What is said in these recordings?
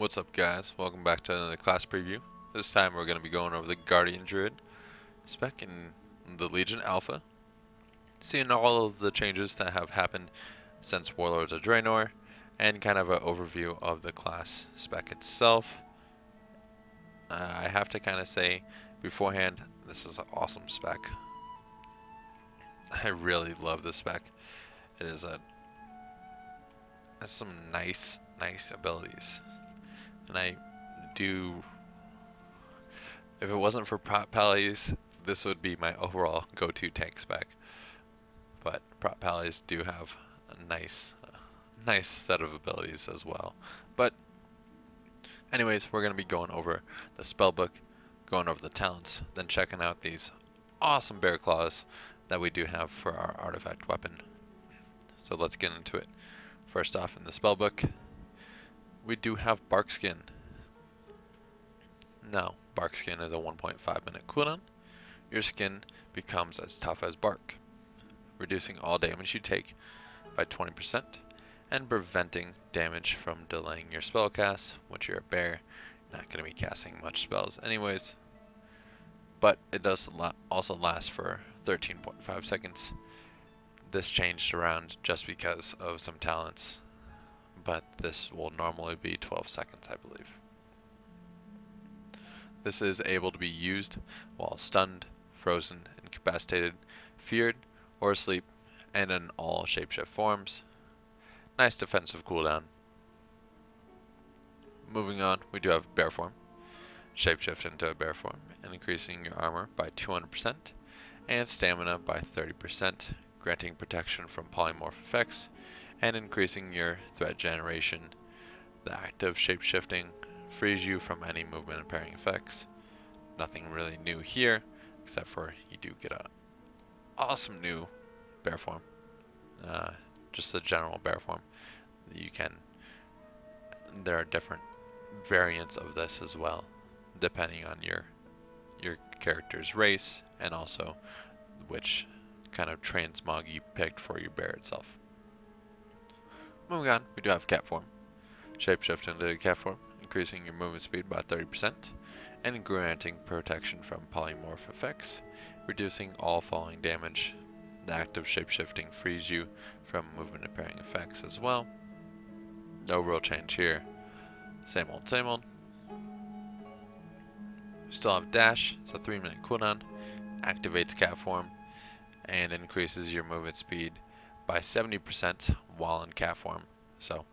What's up, guys? Welcome back to another class preview. This time we're going to be going over the Guardian Druid spec in the Legion Alpha, seeing all of the changes that have happened since Warlords of Draenor, and kind of an overview of the class spec itself. I have to kind of say beforehand, this is an awesome spec. I really love this spec. It has some nice abilities, and I do. If it wasn't for Prot Pallies, this would be my overall go-to tank spec. But Prot Pallies do have a nice set of abilities as well. But anyways, we're going to be going over the spellbook, going over the talents, then checking out these awesome bear claws that we do have for our artifact weapon. So let's get into it. First off, in the spellbook, we do have bark skin. Now, bark skin is a 1.5 minute cooldown. Your skin becomes as tough as bark, reducing all damage you take by 20% and preventing damage from delaying your spell cast. Once you're a bear, you're not going to be casting much spells anyways, but it does also last for 13.5 seconds. This changed around just because of some talents, but this will normally be 12 seconds, I believe. This is able to be used while stunned, frozen, incapacitated, feared, or asleep, and in all shapeshift forms. Nice defensive cooldown. Moving on, we do have bear form. Shapeshift into a bear form, and increasing your armor by 200% and stamina by 30%, granting protection from polymorph effects, and increasing your threat generation. The act of shapeshifting frees you from any movement impairing effects. Nothing really new here, except for you do get a awesome new bear form. Just the general bear form. There are different variants of this as well, depending on your character's race and also which kind of transmog you picked for your bear itself. Moving on, we do have cat form. Shapeshift into cat form, increasing your movement speed by 30% and granting protection from polymorph effects, reducing all falling damage. The act of shapeshifting frees you from movement impairing effects as well. No real change here. Same old, same old. We still have dash. It's a 3-minute cooldown. Activates cat form and increases your movement speed by 70% while in cat form. So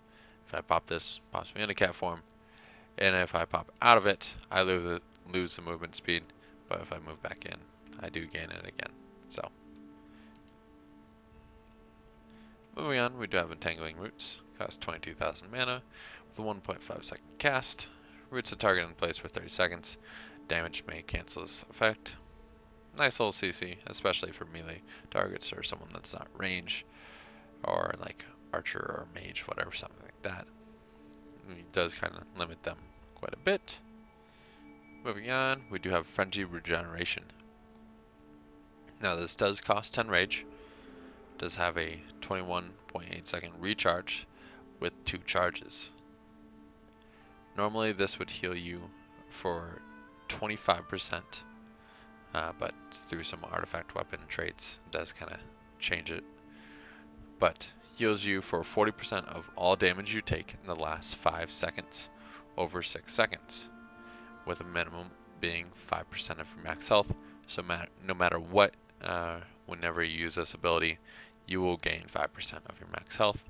if I pop this, pops me into cat form, and if I pop out of it, I lose the movement speed, but if I move back in, I do gain it again. So moving on, we do have Entangling Roots. Costs 22,000 mana with a 1.5 second cast. Roots a target in place for 30 seconds. Damage may cancel this effect. Nice little CC, especially for melee targets or someone that's not range, or like archer or mage, whatever, something like that. It does kind of limit them quite a bit. Moving on, we do have Frenzy Regeneration. Now this does cost 10 rage. Does have a 21.8 second recharge with 2 charges. Normally this would heal you for 25%, but through some artifact weapon traits it does kind of change it. But heals you for 40% of all damage you take in the last 5 seconds over 6 seconds, with a minimum being 5% of your max health. So no matter what, whenever you use this ability, you will gain 5% of your max health.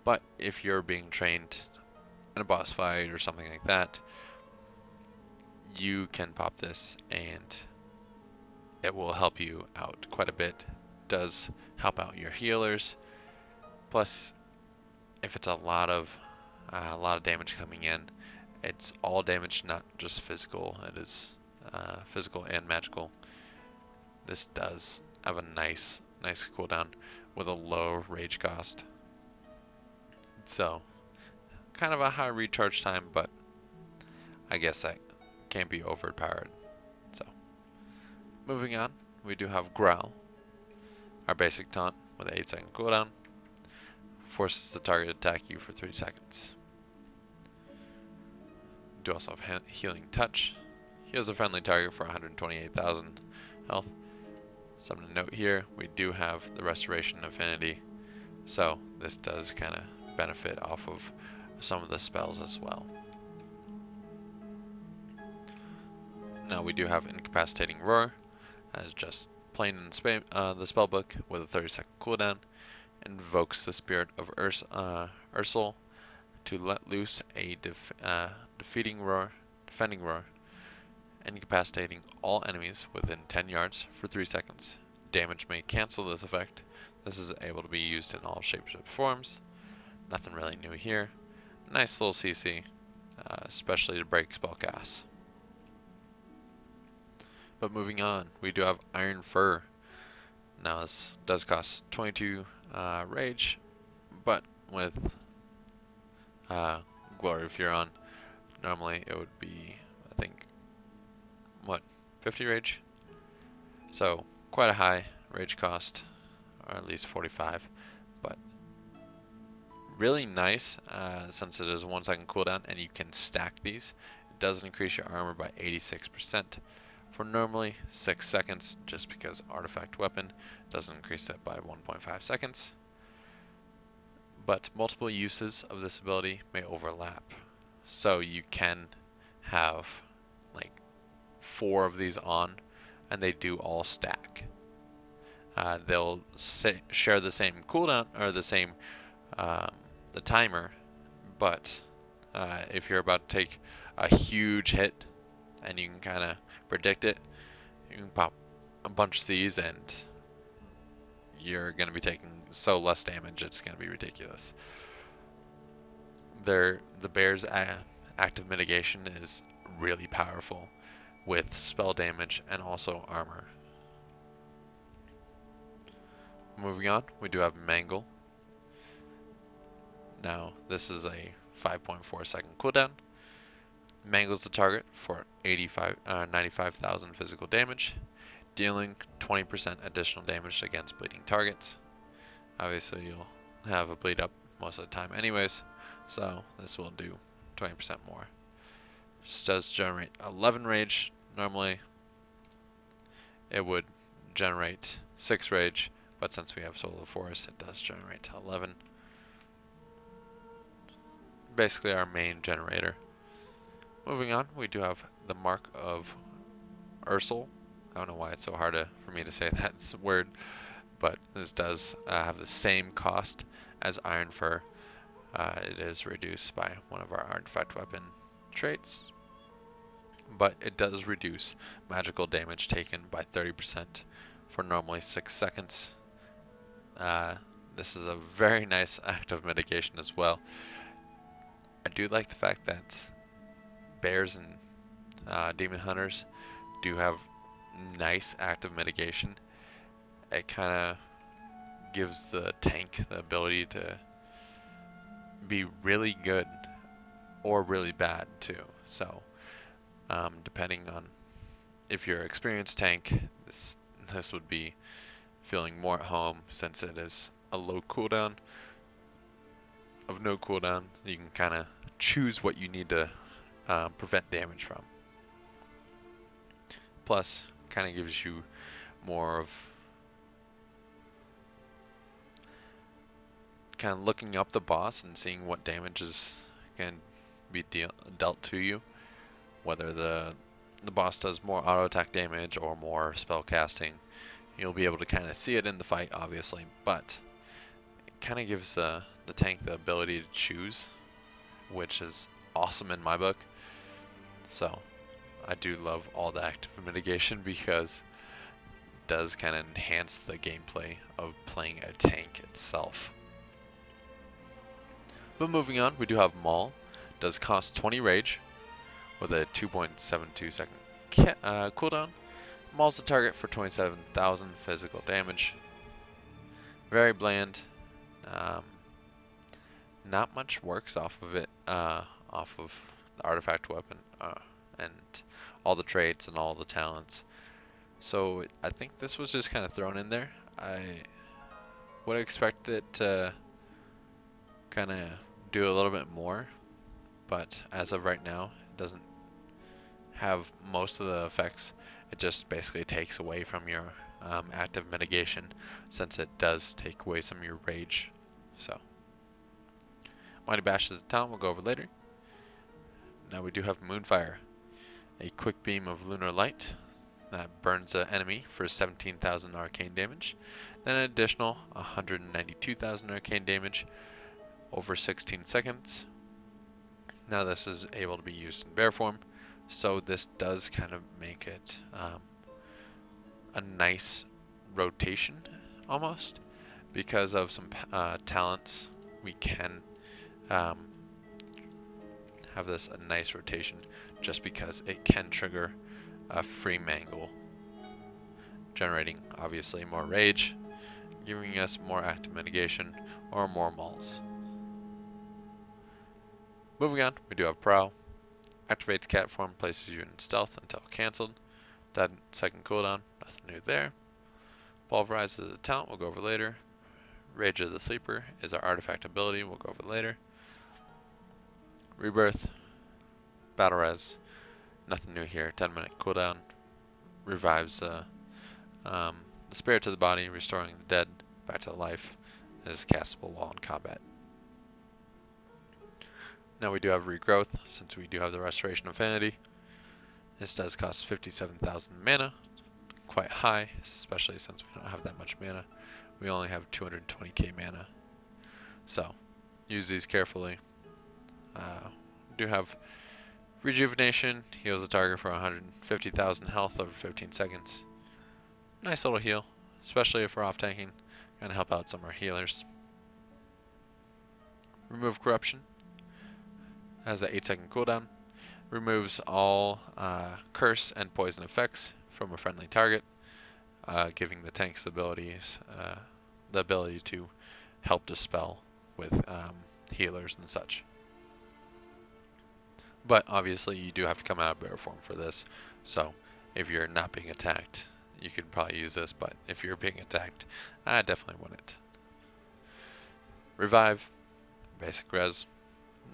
But if you're being trained in a boss fight or something like that, you can pop this and it will help you out quite a bit. It does help out your healers. Plus, if it's a lot of damage coming in, it's all damage, not just physical. It is physical and magical. This does have a nice cooldown with a low rage cost. So, kind of a high recharge time, but I guess that can't be overpowered. So, moving on, we do have Growl, our basic taunt with an 8-second cooldown. 2 cooldown. Forces the target to attack you for 3 seconds. Do also have Healing Touch. Heals a friendly target for 128,000 health. Something to note here, we do have the Restoration Affinity, so this does kind of benefit off of some of the spells as well. Now we do have Incapacitating Roar, as just plain in the spellbook with a 30-second cooldown. Invokes the spirit of Ursel to let loose a defending roar, incapacitating all enemies within 10 yards for 3 seconds. Damage may cancel this effect. This is able to be used in all shapes or forms. Nothing really new here. Nice little CC, especially to break spellcasts. But moving on, we do have Iron Fur. Now this does cost 22 rage, but with Glory if you're on, normally it would be, I think, what, 50 rage? So quite a high rage cost, or at least 45, but really nice since it is a 1 second cooldown and you can stack these. It does increase your armor by 86% for normally 6 seconds, just because artifact weapon doesn't increase it by 1.5 seconds. But multiple uses of this ability may overlap. So you can have like 4 of these on, and they do all stack. They'll share the same cooldown, or the same the timer, but if you're about to take a huge hit and you can kind of predict it, you can pop a bunch of these and you're going to be taking so less damage, it's going to be ridiculous. The bear's active mitigation is really powerful with spell damage and also armor. Moving on, we do have Mangle. Now, this is a 5.4 second cooldown. Mangles the target for 95,000 physical damage, dealing 20% additional damage against bleeding targets. Obviously, you'll have a bleed up most of the time anyways, so this will do 20% more. This does generate 11 rage. Normally, it would generate 6 rage, but since we have Soul of Forest, it does generate 11. Basically our main generator. Moving on, we do have the Mark of Ursel. I don't know why it's so hard for me to say that word, but this does have the same cost as Iron Fur. It is reduced by one of our artifact weapon traits, but it does reduce magical damage taken by 30% for normally 6 seconds. This is a very nice active mitigation as well. I do like the fact that bears and demon hunters do have nice active mitigation. It kind of gives the tank the ability to be really good or really bad too. So depending on if you're an experienced tank, this would be feeling more at home, since it is a low cooldown of no cooldown. You can kind of choose what you need to prevent damage from. Plus, kind of gives you more of kind of looking up the boss and seeing what damages can be dealt to you, whether the boss does more auto attack damage or more spell casting. You'll be able to kind of see it in the fight, obviously, but it kind of gives the tank the ability to choose, which is awesome in my book. So I do love all the active mitigation, because it does kind of enhance the gameplay of playing a tank itself. But moving on, we do have Maul. Does cost 20 rage with a 2.72 second cooldown. Maul's the target for 27,000 physical damage. Very bland. Not much works off of it, off of the artifact weapon and all the traits and all the talents. So I think this was just kind of thrown in there. I would expect it to kind of do a little bit more, but as of right now, it doesn't have most of the effects. It just basically takes away from your active mitigation, since it does take away some of your rage. So, Mighty Bash is a talent we'll go over later. Now we do have Moonfire, a quick beam of lunar light that burns an enemy for 17,000 arcane damage, then an additional 192,000 arcane damage over 16 seconds. Now this is able to be used in bear form, so this does kind of make it a nice rotation almost. Because of some talents, we can have this a nice rotation, just because it can trigger a free mangle, generating obviously more rage, giving us more active mitigation or more mauls. Moving on, we do have Prowl. Activates cat form, places you in stealth until cancelled. That second cooldown, nothing new there. Pulverize is a talent we'll go over later. Rage of the Sleeper is our artifact ability, we'll go over later. Rebirth, Battle Res, nothing new here, 10-minute cooldown. Revives the spirit to the body, restoring the dead back to life. It is castable while in combat. Now we do have Regrowth, since we do have the Restoration Affinity. This does cost 57,000 mana, quite high, especially since we don't have that much mana. We only have 220k mana, so use these carefully. Do have Rejuvenation, heals the target for 150,000 health over 15 seconds. Nice little heal, especially if we're off tanking, gonna help out some of our healers. Remove Corruption, has an 8-second cooldown. Removes all curse and poison effects from a friendly target, giving the tank's abilities the ability to help dispel with healers and such. But obviously you do have to come out of bear form for this, so if you're not being attacked, you could probably use this, but if you're being attacked, I definitely wouldn't. Revive, basic res,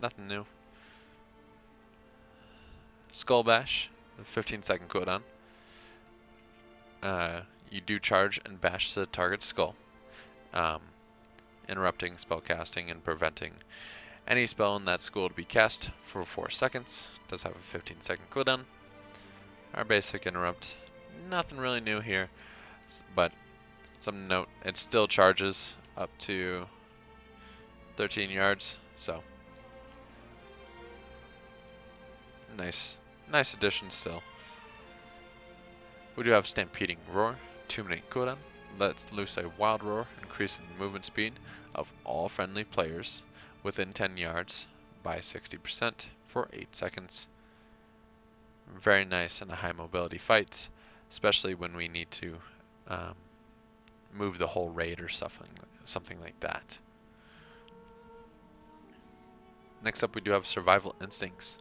nothing new. Skull Bash, 15-second cooldown. You do charge and bash the target's skull, interrupting spellcasting and preventing any spell in that school to be cast for 4 seconds. Does have a 15-second cooldown. Our basic interrupt, nothing really new here, but some note, it still charges up to 13 yards, so nice addition still. We do have Stampeding Roar, 2-minute cooldown. Lets loose a wild roar, increasing the movement speed of all friendly players within 10 yards by 60% for 8 seconds. Very nice in a high mobility fights, especially when we need to move the whole raid or something like that. Next up we do have Survival Instincts.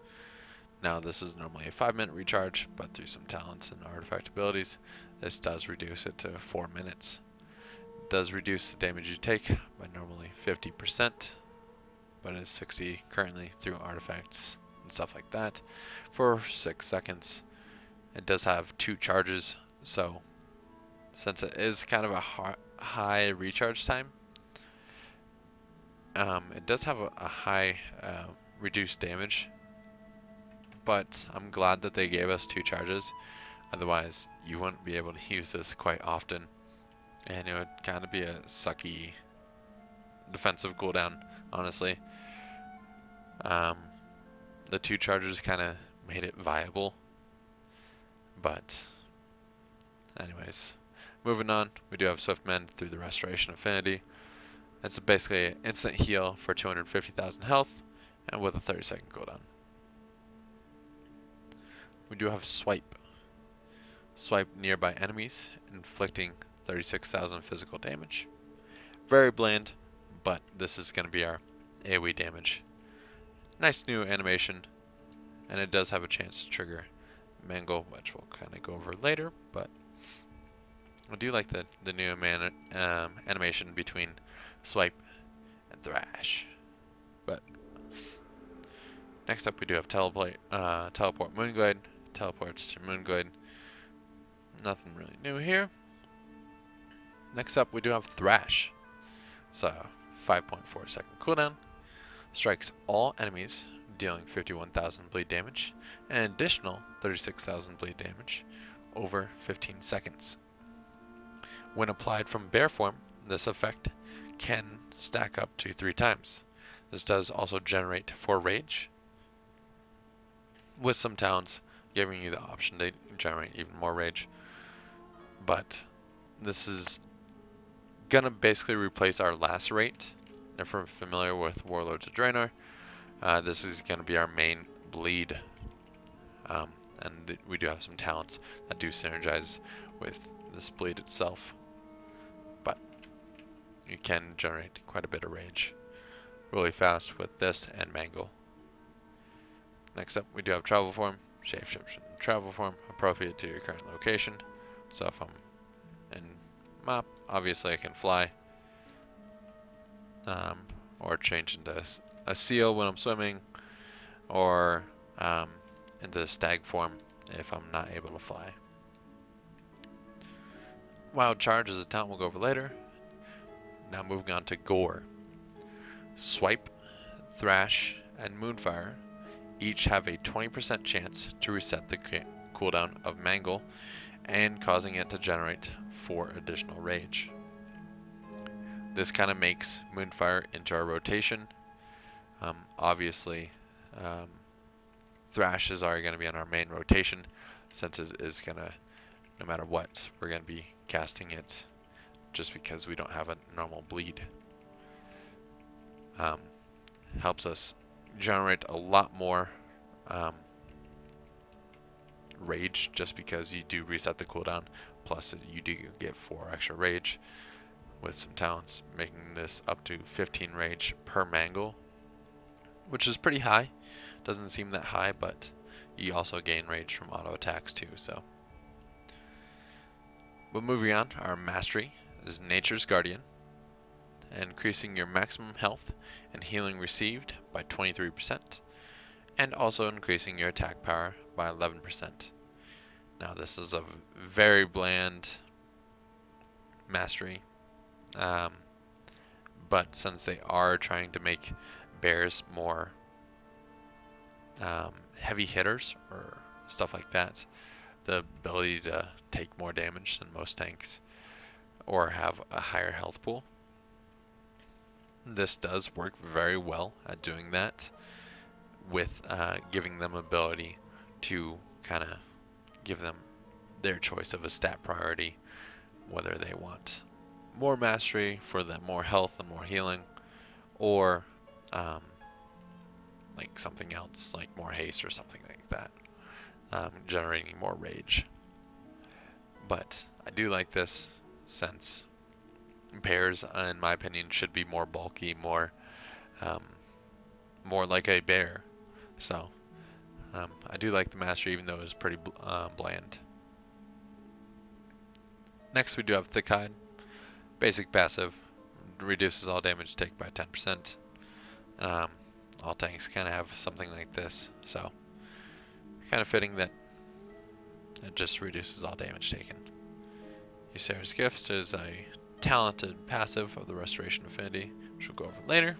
Now this is normally a 5-minute recharge, but through some talents and artifact abilities, this does reduce it to 4 minutes. It does reduce the damage you take by normally 50%, but it's 60 currently through artifacts and stuff like that for 6 seconds. It does have 2 charges, so since it is kind of a high recharge time, it does have a high reduced damage, but I'm glad that they gave us 2 charges. Otherwise, you wouldn't be able to use this quite often, and it would kind of be a sucky defensive cooldown, honestly. The 2 charges kind of made it viable, but anyways, moving on, we do have Swift Mend through the Restoration Affinity. It's basically an instant heal for 250,000 health, and with a 30-second cooldown. We do have Swipe. Swipe nearby enemies, inflicting 36,000 physical damage. Very bland, but this is going to be our AoE damage. Nice new animation, and it does have a chance to trigger Mangle, which we'll kind of go over later, but I do like the new animation between Swipe and Thrash. But Next up we do have Teleport Moonglade. Teleports to Moonglade. Nothing really new here. Next up we do have Thrash. So 5.4 second cooldown. Strikes all enemies, dealing 51,000 bleed damage, and an additional 36,000 bleed damage over 15 seconds. When applied from bear form, this effect can stack up to 3 times. This does also generate 4 rage, with some talents giving you the option to generate even more rage. But this is gonna basically replace our lacerate. If we're familiar with Warlords of Draenor, this is gonna be our main bleed, and we do have some talents that do synergize with this bleed itself. But you can generate quite a bit of rage really fast with this and Mangle. Next up, we do have Travel Form. Shapeshift in Travel Form, appropriate to your current location. So if I'm in map, obviously I can fly, or change into a seal when I'm swimming, or into stag form if I'm not able to fly. Wild Charge is a talent we'll go over later. Now moving on to Gore. Swipe, Thrash, and Moonfire each have a 20% chance to reset the cooldown of Mangle, and causing it to generate 4 additional rage. This kind of makes Moonfire into our rotation. Obviously, Thrash is already going to be on our main rotation, since it is going to, no matter what, we're going to be casting it just because we don't have a normal bleed. Helps us generate a lot more rage, just because you do reset the cooldown, plus you do get 4 extra rage with some talents, making this up to 15 rage per Mangle, which is pretty high. Doesn't seem that high, but you also gain rage from auto attacks too. So, but moving on, our mastery is Nature's Guardian, increasing your maximum health and healing received by 23%, and also increasing your attack power by 11%. Now this is a very bland mastery, but since they are trying to make bears more heavy hitters or stuff like that, the ability to take more damage than most tanks or have a higher health pool, this does work very well at doing that, with giving them ability to kind of give them their choice of a stat priority, whether they want more mastery for the more health and more healing, or like something else like more haste or something like that, generating more rage. But I do like this, since bears, in my opinion, should be more bulky, more like a bear. So I do like the mastery, even though it was pretty bland. Next we do have Thick Hide. Basic passive, reduces all damage taken by 10%. All tanks kind of have something like this, so kind of fitting that it just reduces all damage taken. Ysera's Gifts is a talented passive of the Restoration Affinity, which we'll go over later.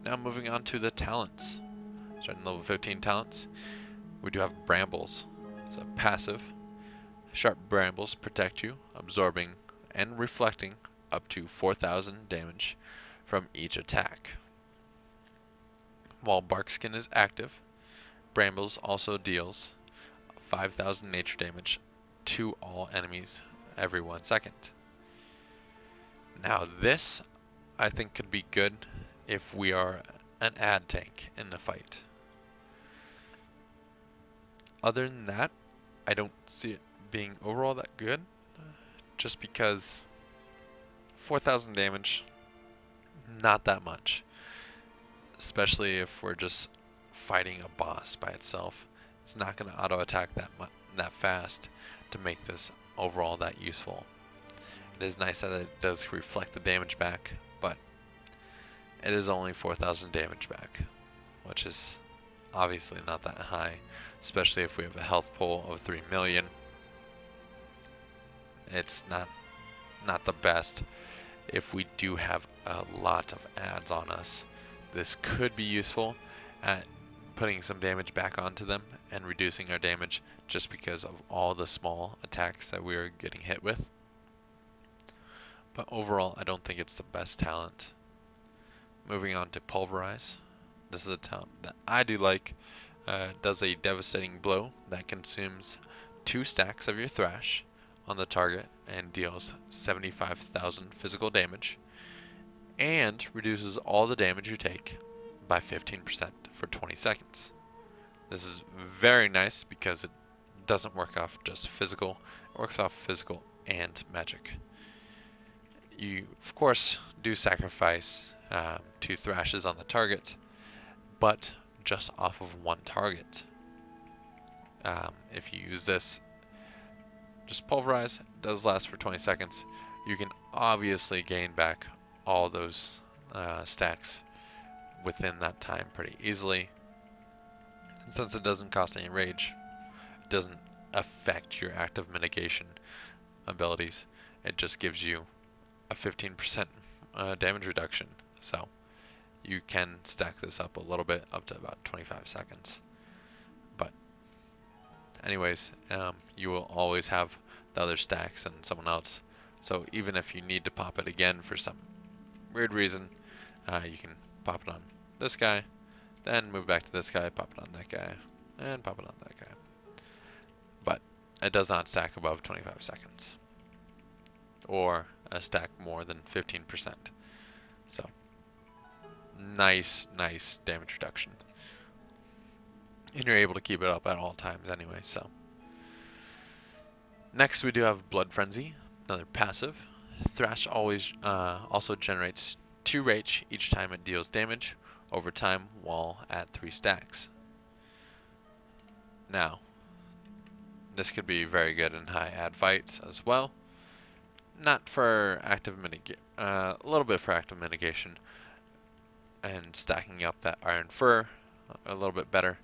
Now moving on to the talents. Starting level 15 talents, we do have Brambles. It's a passive. Sharp Brambles protect you, absorbing and reflecting up to 4,000 damage from each attack. While Barkskin is active, Brambles also deals 5,000 nature damage to all enemies every 1 second. Now this, I think, could be good if we are an ad tank in the fight. Other than that, I don't see it being overall that good, just because 4,000 damage, not that much, especially if we're just fighting a boss by itself. It's not going to auto attack that fast to make this overall that useful. It is nice that it does reflect the damage back, but it is only 4,000 damage back, which is obviously not that high, especially if we have a health pool of 3 million. It's not the best. If we do have a lot of ads on us, this could be useful at putting some damage back onto them and reducing our damage just because of all the small attacks that we are getting hit with. But overall, I don't think it's the best talent. Moving on to Pulverize. This is a talent that I do like. Does a devastating blow that consumes 2 stacks of your Thrash on the target and deals 75,000 physical damage, and reduces all the damage you take by 15% for 20 seconds. This is very nice because it doesn't work off just physical, it works off physical and magic. You, of course, do sacrifice 2 Thrashes on the target, but just off of 1 target. If you use this, just Pulverize, it does last for 20 seconds. You can obviously gain back all those stacks within that time pretty easily. And since it doesn't cost any rage, it doesn't affect your active mitigation abilities. It just gives you a 15% damage reduction. So you can stack this up a little bit, up to about 25 seconds. But anyways, you will always have the other stacks and someone else. So even if you need to pop it again for some weird reason, you can pop it on this guy, then move back to this guy, pop it on that guy, and pop it on that guy. But it does not stack above 25 seconds, or a stack more than 15%. So nice damage reduction. And you're able to keep it up at all times anyway, so. Next we do have Blood Frenzy, another passive. Thrash always also generates 2 rage each time it deals damage over time while at 3 stacks. Now, this could be very good in high ad fights as well. Not for active mitigation, a little bit for active mitigation, and stacking up that Iron Fur a little bit better.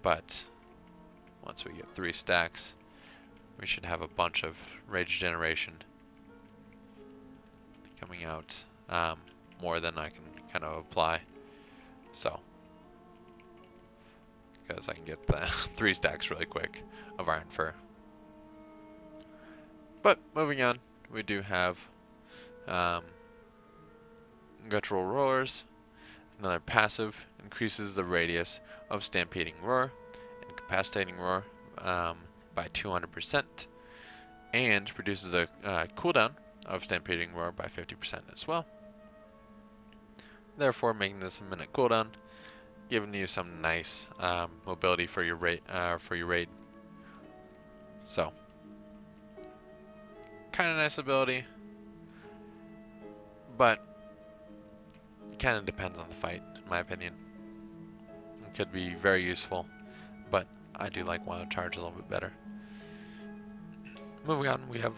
But once we get 3 stacks, we should have a bunch of rage generation coming out, more than I can kind of apply. So, because I can get the 3 stacks really quick of Iron Fur. But moving on, we do have Guttural Roars. Another passive, increases the radius of Stampeding Roar, Incapacitating Roar by 200%, and reduces the cooldown of Stampeding Roar by 50% as well. Therefore, making this a minute cooldown, giving you some nice mobility for your raid. So, kind of nice ability, but kind of depends on the fight, in my opinion. It could be very useful, but I do like Wild Charge a little bit better. Moving on, we have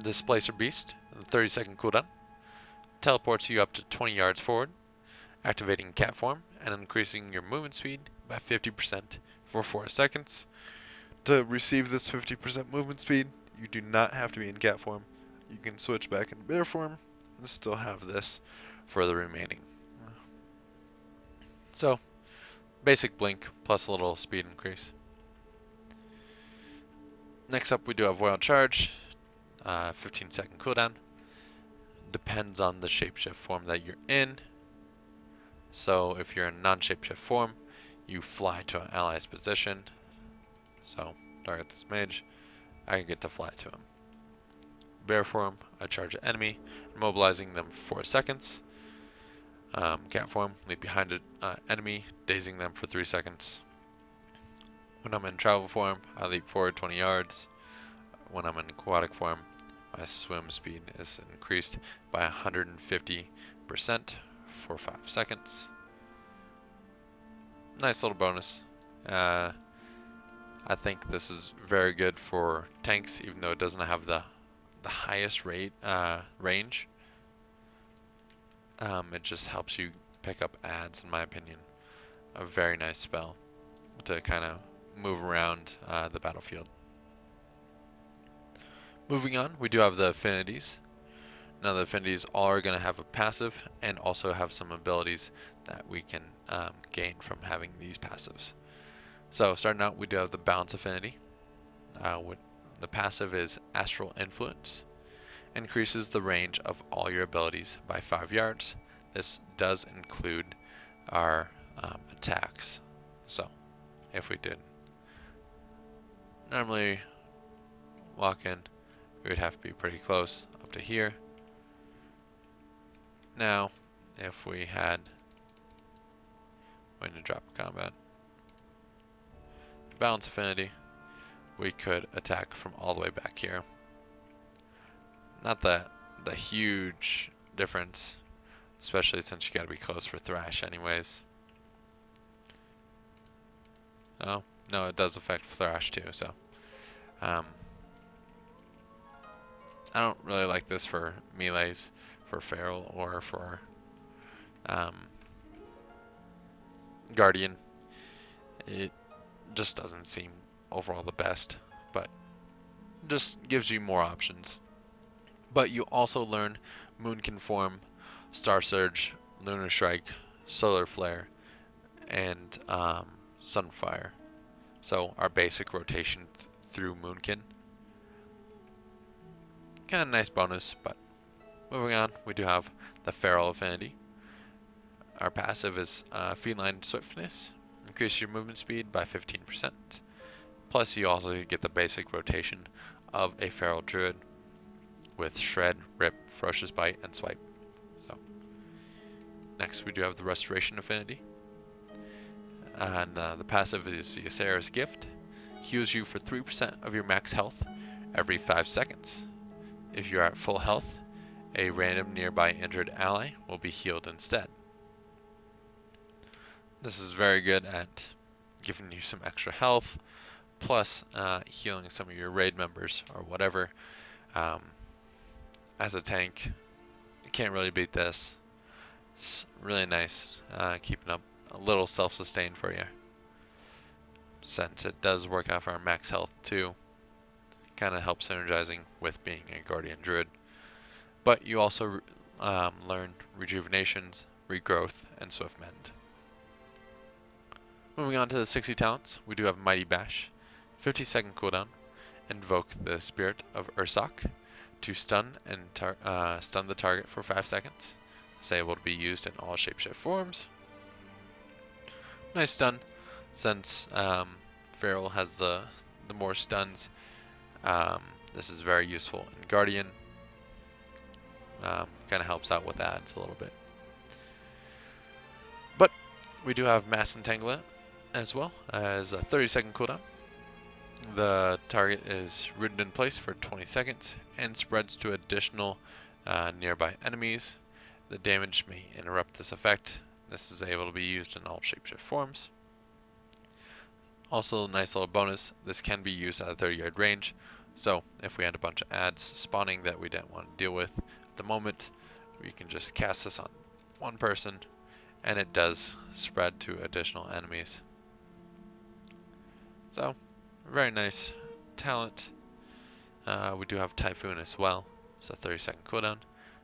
Displacer Beast, 30-second cooldown. Teleports you up to 20 yards forward, activating cat form and increasing your movement speed by 50% for 4 seconds. To receive this 50% movement speed, you do not have to be in cat form. You can switch back into bear form and still have this for the remaining. So, basic blink plus a little speed increase. Next up we do have Wild Charge, 15-second cooldown. Depends on the shapeshift form that you're in. So if you're in non-shapeshift form, you fly to an ally's position. So target this mage, I can get to fly to him. Bear form, I charge an enemy, immobilizing them for 4 seconds. Cat form, leap behind an enemy, dazing them for 3 seconds. When I'm in travel form, I leap forward 20 yards. When I'm in aquatic form, my swim speed is increased by 150% for 5 seconds. Nice little bonus. I think this is very good for tanks, even though it doesn't have the highest range. It just helps you pick up ads, in my opinion. a very nice spell to kind of move around the battlefield. Moving on, we do have the affinities. Now the affinities all are going to have a passive and also have some abilities that we can gain from having these passives. So starting out, we do have the balance affinity. The passive is Astral Influence. Increases the range of all your abilities by 5 yards. This does include our attacks. So if we did normally walk in, we would have to be pretty close up to here. Now, if we had when to drop combat, balance affinity, we could attack from all the way back here. Not the huge difference, especially since you gotta be close for Thrash anyways. Oh, no, it does affect Thrash too, so. I don't really like this for melees, for Feral, or for Guardian. It just doesn't seem overall the best, but just gives you more options. But you also learn Moon Conform, Star Surge, Lunar Strike, Solar Flare, and Sunfire. So our basic rotation through Moonkin. Kind of nice bonus, but moving on, we do have the Feral Affinity. Our passive is Feline Swiftness. Increase your movement speed by 15%. Plus you also get the basic rotation of a Feral Druid with Shred, Rip, Ferocious Bite, and Swipe. So next we do have the Restoration Affinity. And the passive is Ysera's Gift. Heals you for 3% of your max health every 5 seconds. If you are at full health, a random nearby injured ally will be healed instead. This is very good at giving you some extra health, plus healing some of your raid members or whatever. As a tank, you can't really beat this. It's really nice, keeping up a little self-sustain for you. Since it does work off our max health too, kind of helps synergizing with being a Guardian Druid. But you also learn Rejuvenations, Regrowth, and Swift Mend. Moving on to the 60 talents, we do have Mighty Bash, 50-second cooldown. Invoke the Spirit of Ursak to stun the target for 5 seconds. It's able to be used in all shapeshift forms. Nice stun, since Feral has the more stuns. This is very useful in Guardian. Kind of helps out with ads a little bit. But we do have Mass Entanglement as well as a 30-second cooldown. The target is rooted in place for 20 seconds and spreads to additional nearby enemies. The damage may interrupt this effect. This is able to be used in all shapeshift forms. Also, nice little bonus, this can be used at a 30-yard range. So if we had a bunch of ads spawning that we didn't want to deal with at the moment, we can just cast this on one person and it does spread to additional enemies. So, very nice talent. We do have Typhoon as well. It's a 30-second cooldown.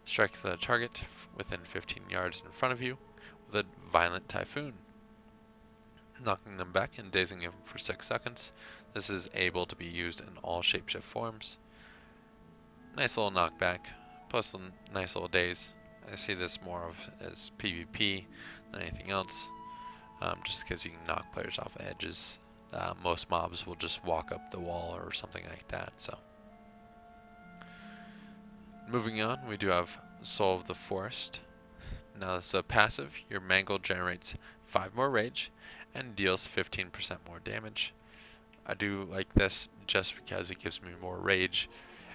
Strike the target within 15 yards in front of you with a Violent Typhoon, knocking them back and dazing them for 6 seconds. This is able to be used in all shapeshift forms. Nice little knockback, plus a nice little daze. I see this more of as PvP than anything else, just because you can knock players off edges. Most mobs will just walk up the wall or something like that. So, moving on, we do have Soul of the Forest. Now this is a passive. Your Mangle generates 5 more rage and deals 15% more damage. I do like this just because it gives me more rage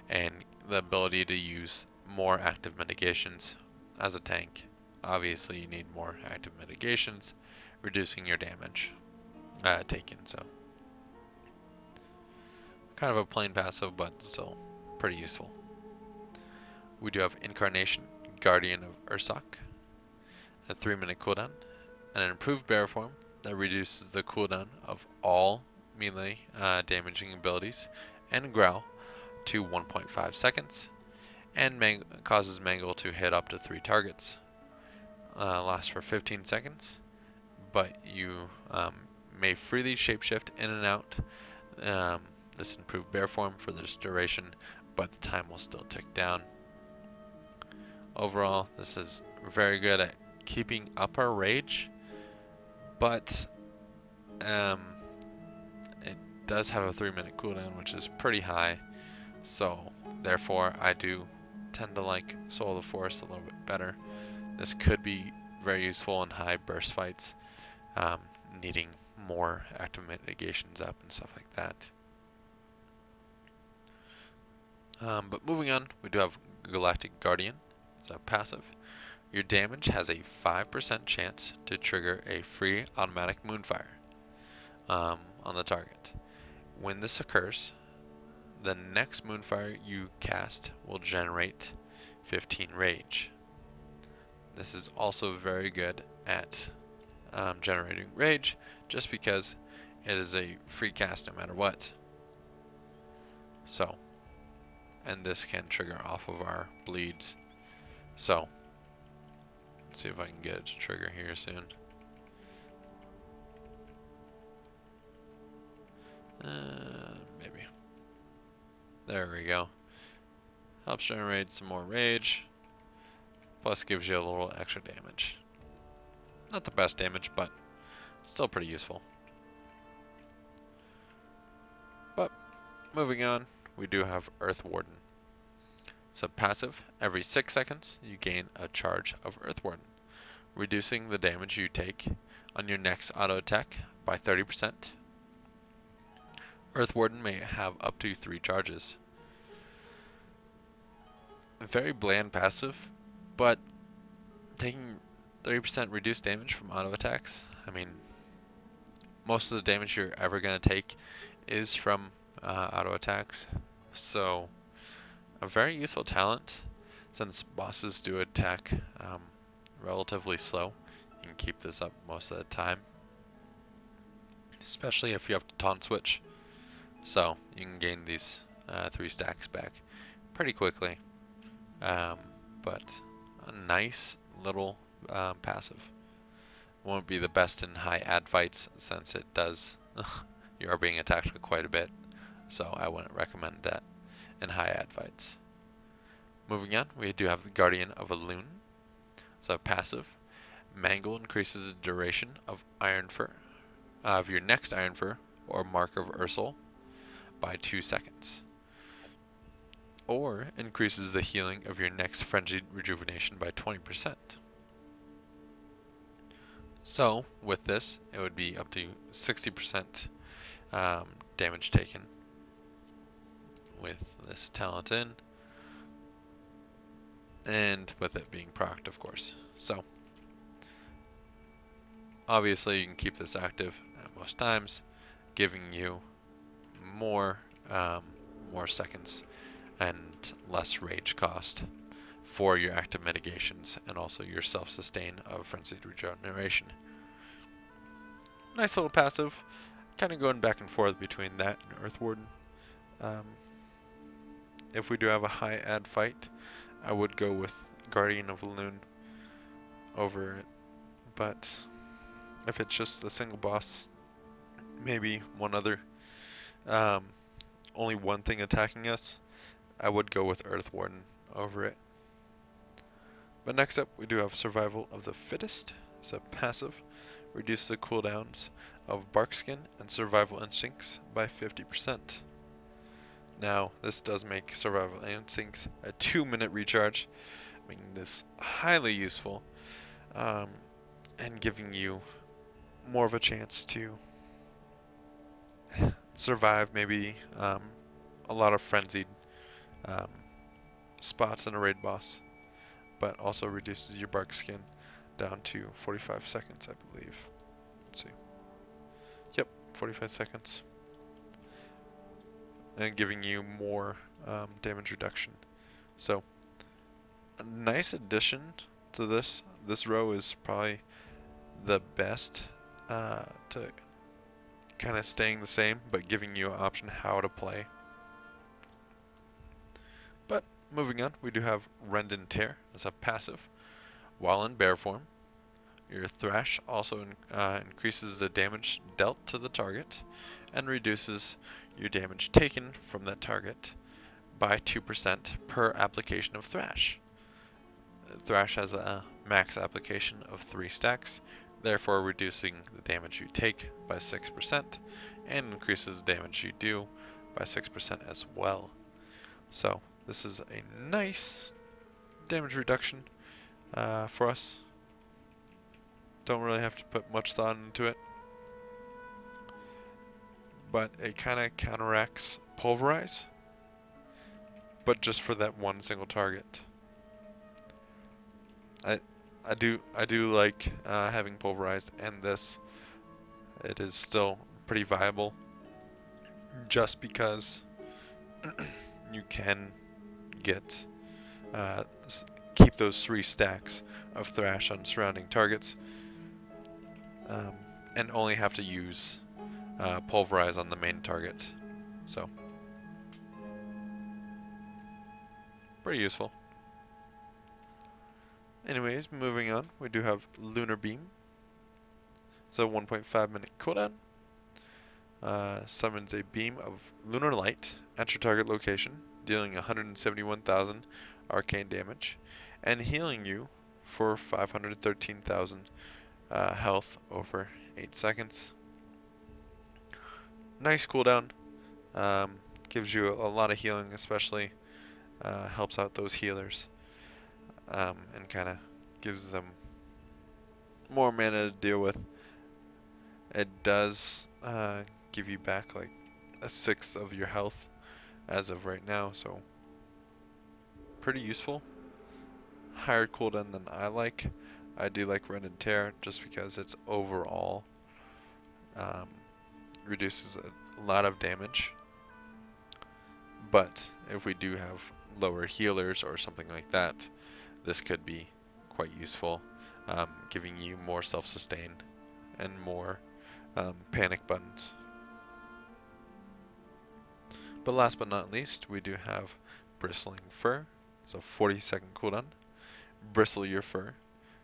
and the ability to use more active mitigations. As a tank, obviously you need more active mitigations, reducing your damage taken. So kind of a plain passive, but still pretty useful. We do have Incarnation, Guardian of Ursak, a 3-minute cooldown, and an improved bear form. that reduces the cooldown of all melee damaging abilities and growl to 1.5 seconds, and causes Mangle to hit up to 3 targets. Lasts for 15 seconds, but you may freely shapeshift in and out. This improved bear form for this duration, but the time will still tick down. Overall, this is very good at keeping up our rage, but it does have a 3-minute cooldown, which is pretty high. So therefore, I do tend to like Soul of the Forest a little bit better. This could be very useful in high burst fights, needing more active mitigations up and stuff like that. But moving on, we do have Galactic Guardian. It's a passive. Your damage has a 5% chance to trigger a free automatic Moonfire on the target. When this occurs, the next Moonfire you cast will generate 15 rage. This is also very good at generating rage, just because it is a free cast no matter what. So, and this can trigger off of our bleeds. So, let's see if I can get it to trigger here soon. Maybe. There we go. Helps generate some more rage. Plus gives you a little extra damage. Not the best damage, but still pretty useful. But moving on, we do have Earth Warden. So passive, every 6 seconds you gain a charge of Earth Warden, reducing the damage you take on your next auto attack by 30%. Earth Warden may have up to 3 charges. Very bland passive, but taking 30% reduced damage from auto attacks, I mean, most of the damage you're ever going to take is from auto attacks. So, a very useful talent, since bosses do attack relatively slow. You can keep this up most of the time, especially if you have to taunt switch. So, you can gain these 3 stacks back pretty quickly. But a nice little passive. Won't be the best in high ad fights, since it does you are being attacked quite a bit, so I wouldn't recommend that in high ad fights. Moving on, we do have the Guardian of Elune. So passive, Mangle increases the duration of of your next Iron Fur or Mark of Ursel by 2 seconds, or increases the healing of your next Frenzied Rejuvenation by 20%. So, with this, it would be up to 60% damage taken with this talent in, and with it being procced, of course. So, obviously you can keep this active at most times, giving you more seconds and less rage cost for your active mitigations, and also your self-sustain of Frenzied Regeneration. Nice little passive, kind of going back and forth between that and Earth Warden. If we do have a high ad fight, I would go with Guardian of Elune over it, but if it's just a single boss, maybe one other, only one thing attacking us, I would go with Earth Warden over it. But next up, we do have Survival of the Fittest. It's a passive. Reduce the cooldowns of Barkskin and Survival Instincts by 50%. Now, this does make Survival Instincts a 2-minute recharge, making this highly useful, and giving you more of a chance to survive maybe a lot of frenzied spots in a raid boss, but also reduces your bark skin down to 45 seconds, I believe. Let's see. Yep, 45 seconds. And giving you more damage reduction. So, a nice addition to this. This row is probably the best to kind of staying the same, but giving you an option how to play. But moving on, we do have Rend and Tear as a passive. While in bear form, your Thrash also increases the damage dealt to the target and reduces your damage taken from that target by 2% per application of Thrash. Thrash has a max application of 3 stacks, therefore reducing the damage you take by 6% and increases the damage you do by 6% as well. So this is a nice damage reduction for us. Don't really have to put much thought into it, but it kind of counteracts Pulverize, but just for that one single target. I do like having Pulverized, and this, it is still pretty viable just because you can get keep those 3 stacks of Thrash on surrounding targets, and only have to use Pulverize on the main target. So pretty useful. Anyways, moving on, we do have Lunar Beam. So 1.5 minute cooldown. Summons a beam of lunar light at your target location, dealing 171,000 arcane damage, and healing you for 513,000 health over 8 seconds. Nice cooldown. Gives you a lot of healing, especially helps out those healers, and kind of gives them more mana to deal with. It does give you back like a 1/6 of your health as of right now, so pretty useful. Higher cooldown than I like. I do like Rend and Tear just because it's overall reduces a lot of damage. But if we do have lower healers or something like that, this could be quite useful, giving you more self-sustain and more panic buttons. But last but not least, we do have Bristling Fur. So 40-second cooldown. Bristle your fur,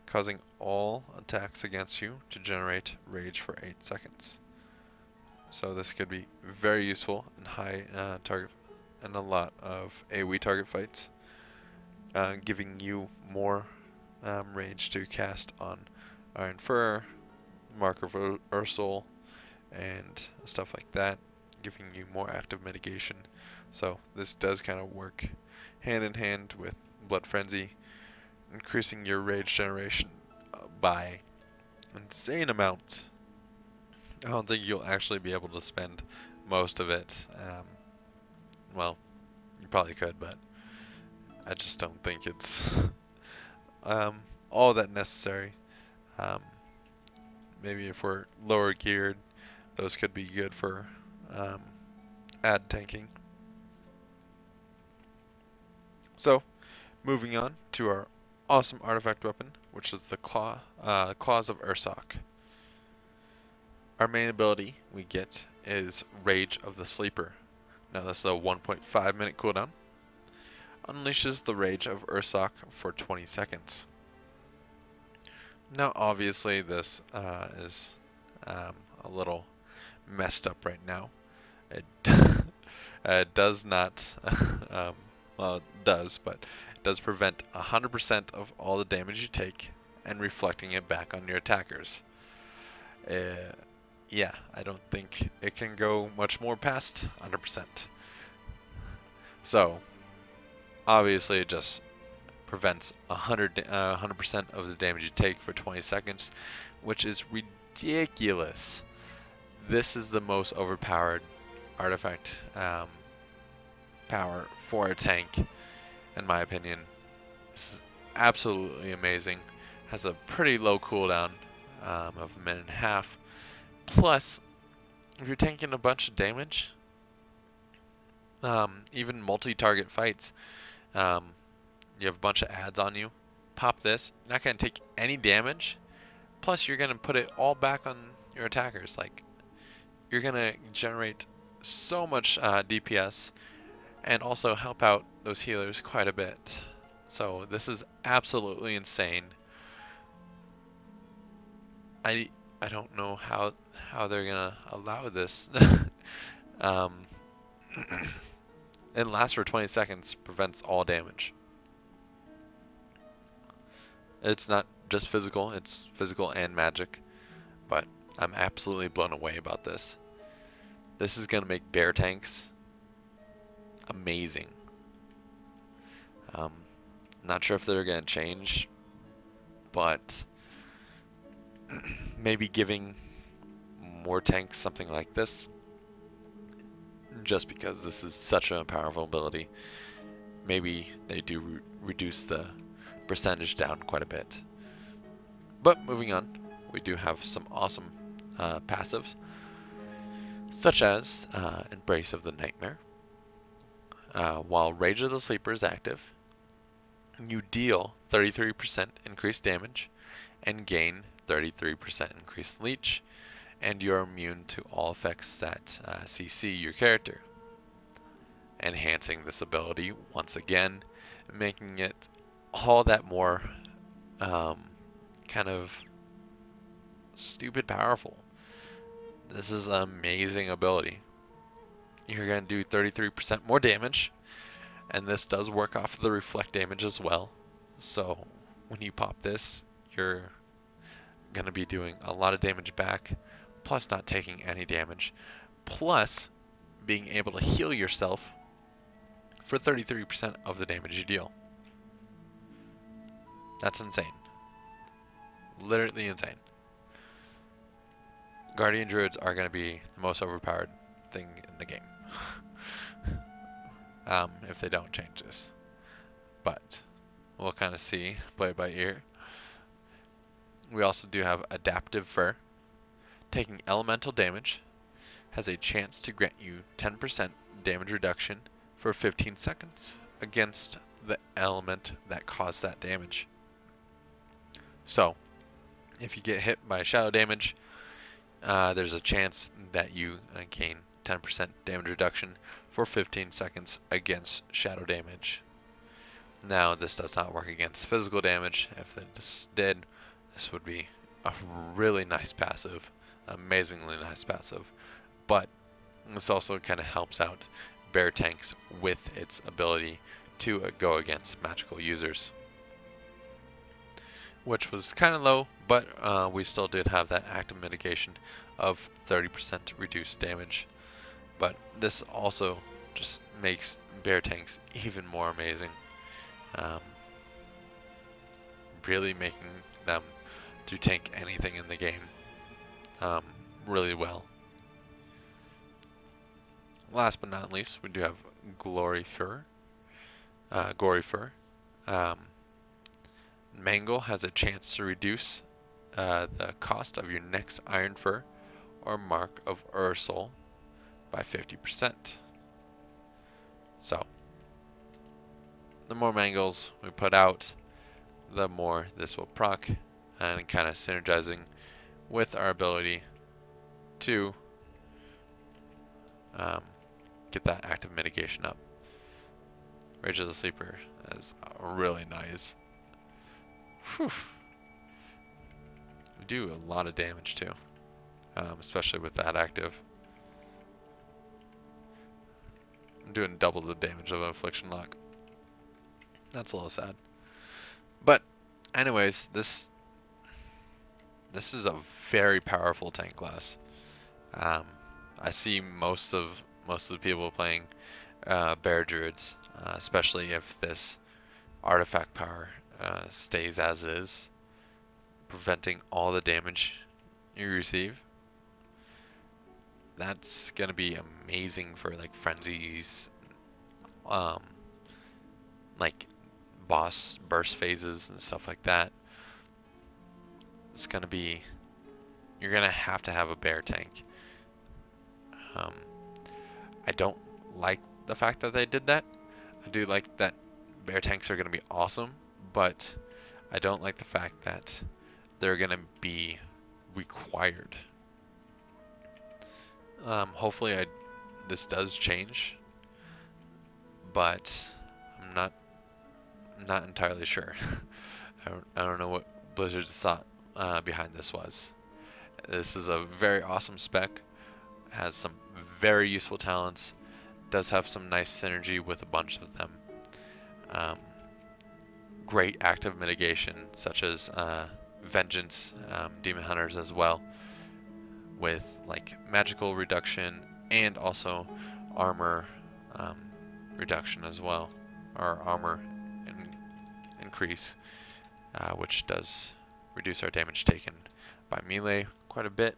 causing all attacks against you to generate rage for 8 seconds. So this could be very useful in high target and a lot of AoE target fights, giving you more rage to cast on Iron Fur, Mark of Ursol, and stuff like that, giving you more active mitigation. So this does kind of work hand in hand with Blood Frenzy, increasing your rage generation by insane amounts. I don't think you'll actually be able to spend most of it. Well, you probably could, but I just don't think it's all that necessary. Maybe if we're lower geared, those could be good for ad tanking. So, moving on to our awesome artifact weapon, which is the Claws of Ursoc. Our main ability we get is Rage of the Sleeper. Now this is a 1.5 minute cooldown. Unleashes the Rage of Ursoc for 20 seconds. Now obviously this is a little messed up right now. It does not, well it does, but it does prevent 100% of all the damage you take and reflecting it back on your attackers. Yeah, I don't think it can go much more past 100%. So, obviously it just prevents 100% of the damage you take for 20 seconds, which is ridiculous. This is the most overpowered artifact power for a tank, in my opinion. This is absolutely amazing. Has a pretty low cooldown of 1.5 minutes. Plus, if you're taking a bunch of damage, even multi-target fights, you have a bunch of ads on you, pop this, you're not going to take any damage, plus you're going to put it all back on your attackers. Like, you're gonna generate so much DPS and also help out those healers quite a bit. So this is absolutely insane. I I don't know how they're gonna allow this. um, it lasts for 20 seconds, prevents all damage. It's not just physical, it's physical and magic, but I'm absolutely blown away about this. This is gonna make bear tanks amazing. Um, Not sure if they're gonna change, but maybe giving more tanks something like this, just because this is such a powerful ability. Maybe they do reduce the percentage down quite a bit. But moving on, we do have some awesome passives, such as Embrace of the Nightmare. While Rage of the Sleeper is active, you deal 33% increased damage and gain 33% increased leech, and you're immune to all effects that CC your character. Enhancing this ability once again, making it all that more kind of stupid powerful. This is an amazing ability. You're going to do 33% more damage, and this does work off of the reflect damage as well. So when you pop this, you're going to be doing a lot of damage back, plus not taking any damage, plus being able to heal yourself for 33% of the damage you deal. That's insane. Literally insane. Guardian Druids are going to be the most overpowered thing in the game. If they don't change this. But we'll kind of see, play it by ear. We also do have Adaptive Fur. Taking elemental damage has a chance to grant you 10% damage reduction for 15 seconds against the element that caused that damage. So, if you get hit by shadow damage, there's a chance that you gain 10% damage reduction for 15 seconds against shadow damage. Now, this does not work against physical damage. If this did, this would be a really nice passive, amazingly nice passive. But this also kind of helps out bear tanks with its ability to go against magical users, which was kind of low, but we still did have that active mitigation of 30% reduced damage. But this also just makes bear tanks even more amazing, really making them to tank anything in the game really well. Last but not least, we do have Gory Fur. Mangle has a chance to reduce the cost of your next Iron Fur or Mark of Ursol by 50%. So, the more mangles we put out, the more this will proc, and kind of synergizing with our ability to get that active mitigation up. Rage of the Sleeper is really nice. Whew. We do a lot of damage too, especially with that active. I'm doing double the damage of an Affliction Lock. That's a little sad. But anyways, this is a very powerful tank class. I see most of the people playing Bear Druids, especially if this artifact power stays as is, preventing all the damage you receive. That's gonna be amazing for like frenzies, like boss burst phases and stuff like that. It's gonna be, you're gonna have to have a bear tank. I don't like the fact that they did that. I do like that bear tanks are gonna be awesome, but I don't like the fact that they're gonna be required Hopefully this does change, but I'm not entirely sure. I don't know what Blizzard's thought behind this was. This is a very awesome spec, has some very useful talents, does have some nice synergy with a bunch of them. Um, Great active mitigation, such as Vengeance, Demon Hunters as well, with like magical reduction and also armor reduction as well, or armor increase, which does reduce our damage taken by melee quite a bit.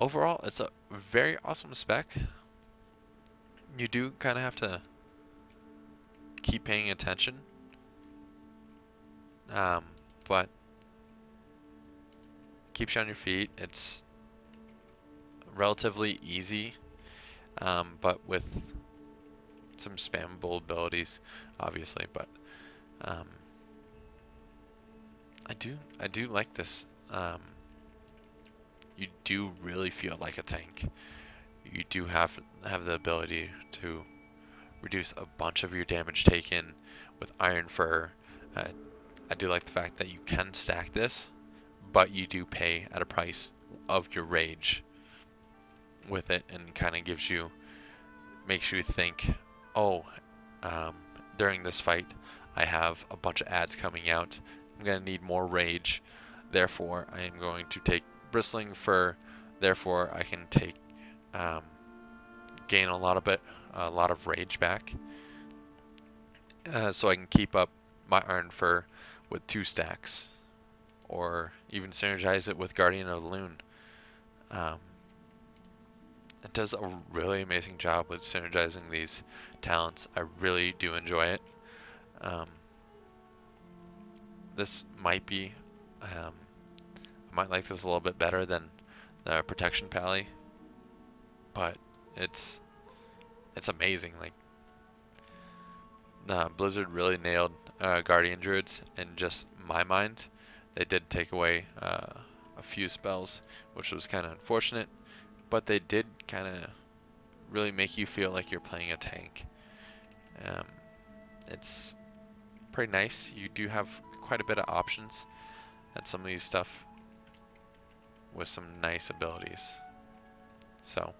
Overall, it's a very awesome spec. You do kind of have to keep paying attention, but keeps you on your feet. It's relatively easy, but with some spammable abilities, obviously. But I do like this. You do really feel like a tank. You do have the ability to reduce a bunch of your damage taken with Iron Fur. I do like the fact that you can stack this, but you do pay at a price of your rage with it, and kind of makes you think, oh, during this fight I have a bunch of ads coming out. I'm going to need more rage. Therefore, I am going to take Bristling Fur. Therefore, I can gain a lot of rage back, so I can keep up my Iron Fur with 2 stacks, or even synergize it with Guardian of the Loon. It does a really amazing job with synergizing these talents. I really do enjoy it. This might be, I might like this a little bit better than the Protection Pally, but it's amazing. Like, Blizzard really nailed Guardian Druids in just my mind. They did take away a few spells, which was kind of unfortunate, but they did kind of really make you feel like you're playing a tank. It's pretty nice. You do have quite a bit of options at some of these stuff with some nice abilities. So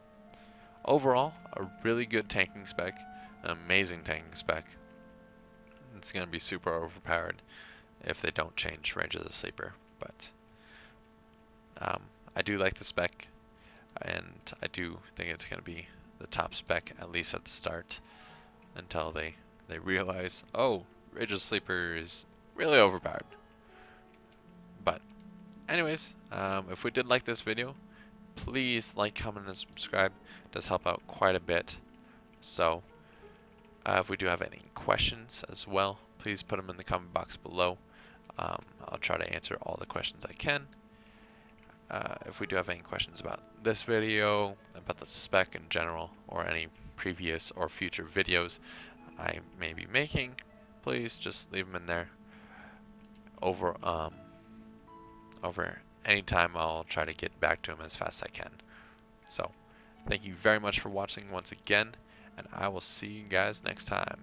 overall, a really good tanking spec, an amazing tanking spec. It's going to be super overpowered if they don't change Range of the Sleeper, but I do like the spec, and I do think it's going to be the top spec, at least at the start, until they realize, oh, Rage of the Sleeper is really overpowered. But anyways, if we did like this video, please like, comment, and subscribe. It does help out quite a bit. So if we do have any questions as well, please put them in the comment box below. I'll try to answer all the questions I can. If we do have any questions about this video, about the spec in general, or any previous or future videos I may be making, please just leave them in there. Over any time, I'll try to get back to them as fast as I can. So thank you very much for watching once again, and I will see you guys next time.